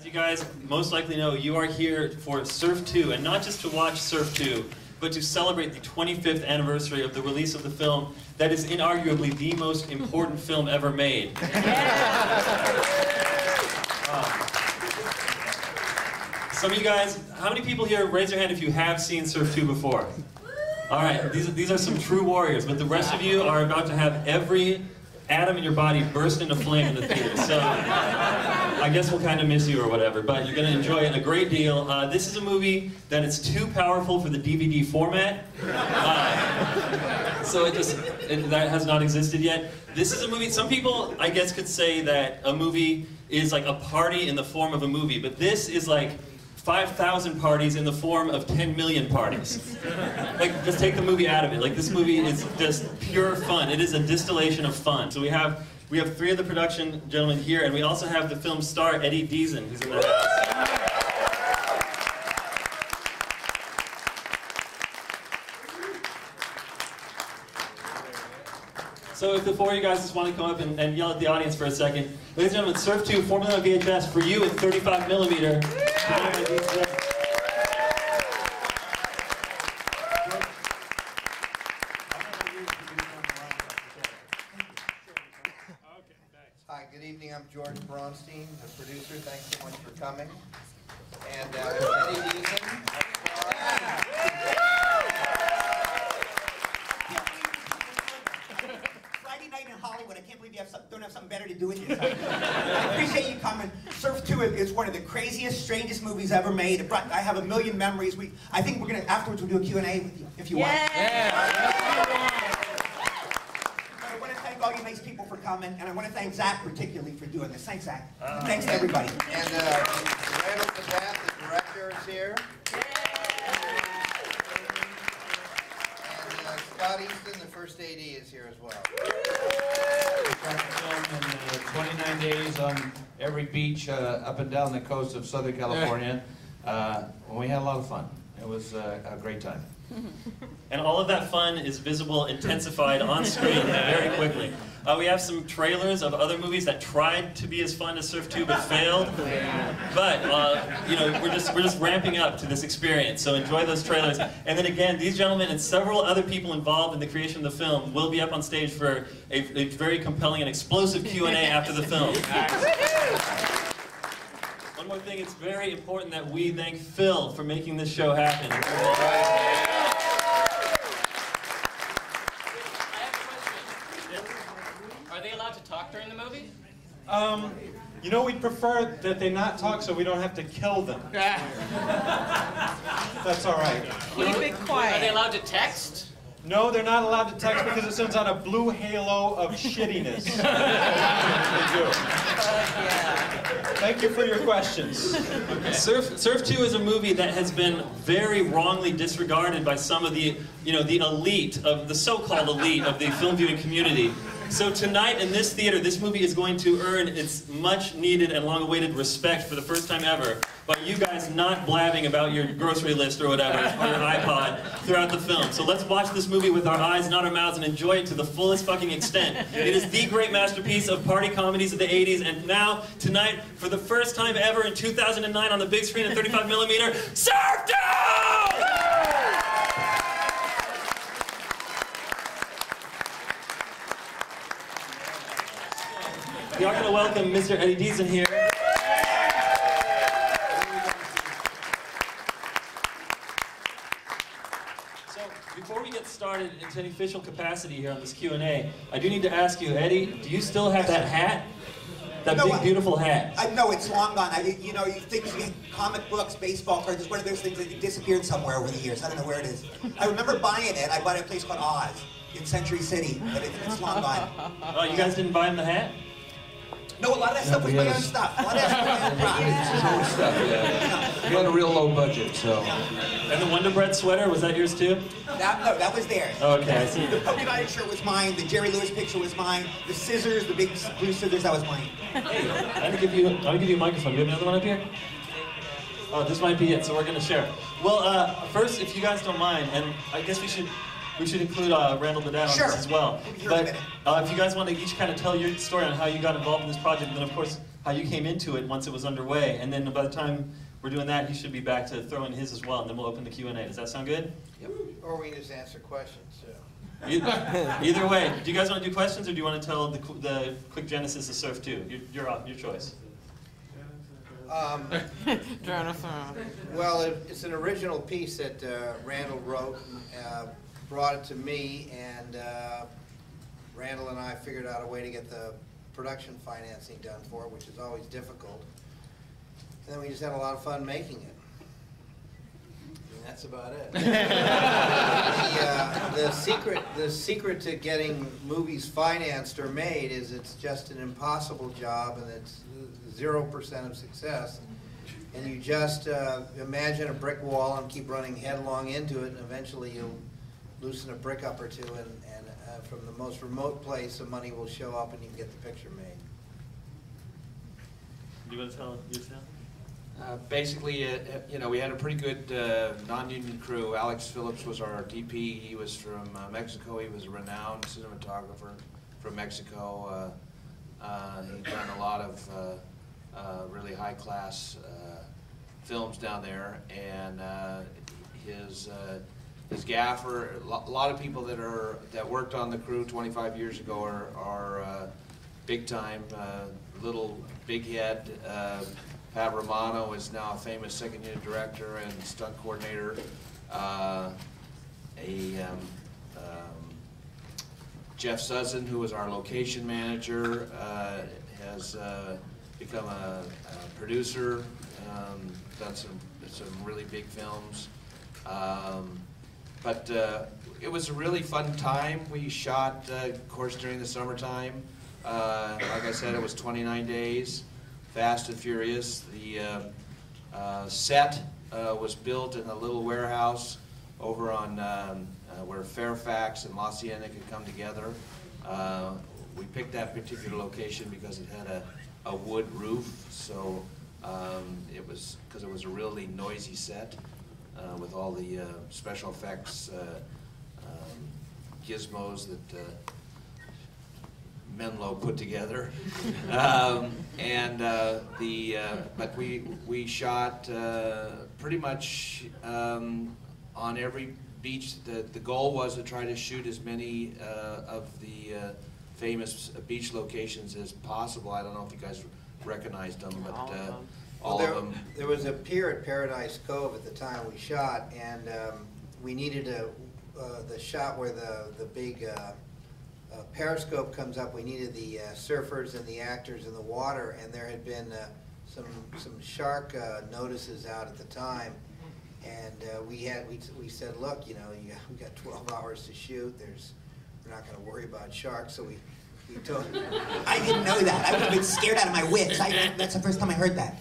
you guys most likely know, you are here for Surf 2, and not just to watch Surf 2, but to celebrate the 25th anniversary of the release of the film that is inarguably the most important film ever made. Some of you guys, how many people here, raise your hand if you have seen Surf 2 before? All right, these are some true warriors, but the rest of you are about to have every atom in your body burst into flame in the theater. So I guess we'll kind of miss you or whatever, but you're going to enjoy it a great deal. This is a movie that is too powerful for the DVD format. So that has not existed yet. This is a movie, some people, I guess, could say that a movie is like a party in the form of a movie, but this is like 5,000 parties in the form of 10 million parties. Like, just take the movie out of it. Like, this movie is just pure fun. It is a distillation of fun. So we have 3 of the production gentlemen here, and we also have the film star, Eddie Deezen, who's in the house. So if the 4 of you guys just want to come up and yell at the audience for a second. Ladies and gentlemen, Surf 2, formerly on VHS, for you in 35mm. Hi, good evening. I'm George Braunstein, the producer. Thanks so much for coming. And Eddie Deezen. Friday night in Hollywood. I can't believe you don't have something better to do with your time. I appreciate you coming. Surf 2 is one of the craziest, strangest movies ever made. I have a million memories. I think we're going to, afterwards, we'll do a Q&A with you, if you want. I want to thank all you nice people for coming, and I want to thank Zack particularly for doing this. Thanks, Zack. Thanks to everybody. And Randall Badat, the director, is here. And Scott Easton, the first AD, is here as well. We shot the film in 29 days on every beach up and down the coast of Southern California. We had a lot of fun. It was a great time. And all of that fun is visible, intensified on screen very quickly. We have some trailers of other movies that tried to be as fun as Surf 2 but failed. But you know, we're just ramping up to this experience. So enjoy those trailers. And then again, these gentlemen and several other people involved in the creation of the film will be up on stage for a very compelling and explosive Q&A after the film. One more thing, it's very important that we thank Phil for making this show happen. Are they allowed to talk during the movie? You know, we'd prefer that they not talk so we don't have to kill them. That's all right. Keep it quiet. Are they allowed to text? No, they're not allowed to text because it sends out a blue halo of shittiness. They do. Thank you for your questions. Surf 2 is a movie that has been very wrongly disregarded by some of the, the elite, of the so-called elite of the film viewing community. So tonight in this theater, this movie is going to earn its much needed and long awaited respect for the first time ever by you guys not blabbing about your grocery list or whatever, or your iPod throughout the film. So let's watch this movie with our eyes, not our mouths, and enjoy it to the fullest fucking extent. It is the great masterpiece of party comedies of the 80s, and now, tonight, for the first time ever in 2009 on the big screen at 35mm, Surf 2! We are going to welcome Mr. Eddie Deezen here. So, before we get started into any official capacity here on this Q&A, I do need to ask you, Eddie, do you still have that hat? That big, beautiful hat? No, it's long gone. You think comic books, baseball cards, it's one of those things that disappeared somewhere over the years. I don't know where it is. I remember buying it. I bought it at a place called Oz in Century City, but it's long gone. Oh, you guys didn't buy him the hat? No, a lot of that stuff was my own stuff. A lot of that stuff was my own We had a real low budget, so. And the Wonder Bread sweater, was that yours too? No, that was theirs. Okay, I see. The polka dotted shirt was mine. The Jerry Lewis picture was mine. The scissors, the big blue scissors, that was mine. Hey, I'm gonna give you a microphone. Do you have another one up here? Oh, this might be it. So we're gonna share. Well, first, if you guys don't mind, and I guess we should include Randall Badat on this as well. But if you guys want to each kind of tell your story on how you got involved in this project, and then of course how you came into it once it was underway, and then by the time we're doing that, he should be back to throw in his as well, and then we'll open the Q&A. Does that sound good? Yep. Or we can just answer questions. Either way. Do you guys want to do questions, or do you want to tell the quick genesis of Surf 2? Your choice. Well, it's an original piece that Randall wrote and brought it to me, and Randall and I figured out a way to get the production financing done for it, which is always difficult. And then we just had a lot of fun making it. And that's about it. The secret to getting movies financed or made is it's just an impossible job, and it's 0% of success. And you just imagine a brick wall and keep running headlong into it, and eventually you'll loosen a brick up or two, and from the most remote place, the money will show up and you can get the picture made. Do you want to tell yourself? Basically, you know, we had a pretty good non-union crew. Alex Phillips was our DP. He was from Mexico. He was a renowned cinematographer from Mexico. He'd done a lot of really high-class films down there, and his gaffer. A lot of people that worked on the crew 25 years ago are big time. Little big head. Pat Romano is now a famous second unit director and stunt coordinator. Jeff Suzzin, who was our location manager, has become a producer, done some really big films. But it was a really fun time. We shot, of course, during the summertime. Like I said, it was 29 days. Fast and furious. The set was built in a little warehouse over on where Fairfax and La Cienega could come together. We picked that particular location because it had a wood roof, so it was because it was a really noisy set with all the special effects gizmos that Menlo put together, but we shot pretty much on every beach. The goal was to try to shoot as many of the famous beach locations as possible. I don't know if you guys recognized them, but all of them. There was a pier at Paradise Cove at the time we shot, and we needed the shot where the big periscope comes up. We needed the surfers and the actors in the water, and there had been some shark notices out at the time, and we said, look, you know, we got 12 hours to shoot. We're not going to worry about sharks, so we told. I didn't know that. I would have been scared out of my wits. That's the first time I heard that.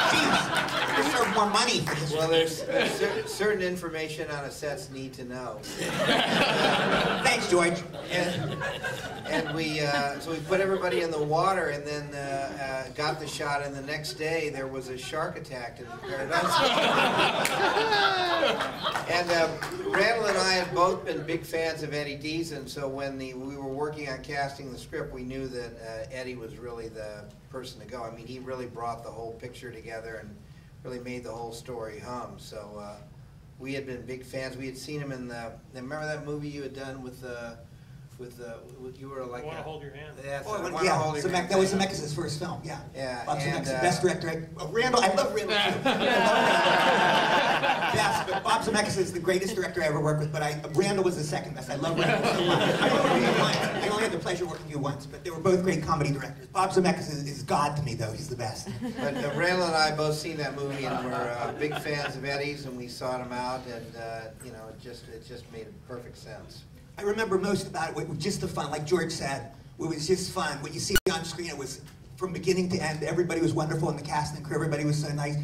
Jeez, I deserve more money for this. Well, there's certain information on a set's need to know. Thanks, George. And so we put everybody in the water, and then got the shot. And the next day there was a shark attack in Paradise. And Randall and I had both been big fans of Eddie Deezen, so when we were working on casting the script, we knew that Eddie was really the person to go. I mean, he really brought the whole picture together and really made the whole story hum. So we had been big fans. We had seen him in remember that movie you had done with you were like. I Want to Hold Your Hand. Yeah, that was Zemeckis' first film. Yeah. Yeah. Bob Zemeckis, best director. Randall, I love Randall too. Yes, but Bob Zemeckis is the greatest director I ever worked with. But Randall was the second best. I love Randall so much. I only had the pleasure of working with you once, but they were both great comedy directors. Bob Zemeckis is God to me, though. He's the best. But Randall and I both seen that movie, and we're big fans of Eddie's, and we sought him out, and you know, it just made perfect sense. I remember most about it, just the fun, like George said, it was just fun. What you see on screen, it was from beginning to end, everybody was wonderful in the cast and crew, everybody was so nice.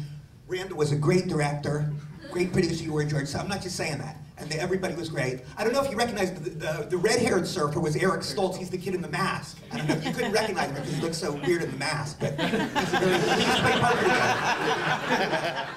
Randall was a great director, great producer you were, George, so I'm not just saying that. And everybody was great. I don't know if you recognize the red-haired surfer was Eric Stoltz. He's the kid in the mask. I don't know if you couldn't recognize him because he looks so weird in the mask, but he's a played poker together.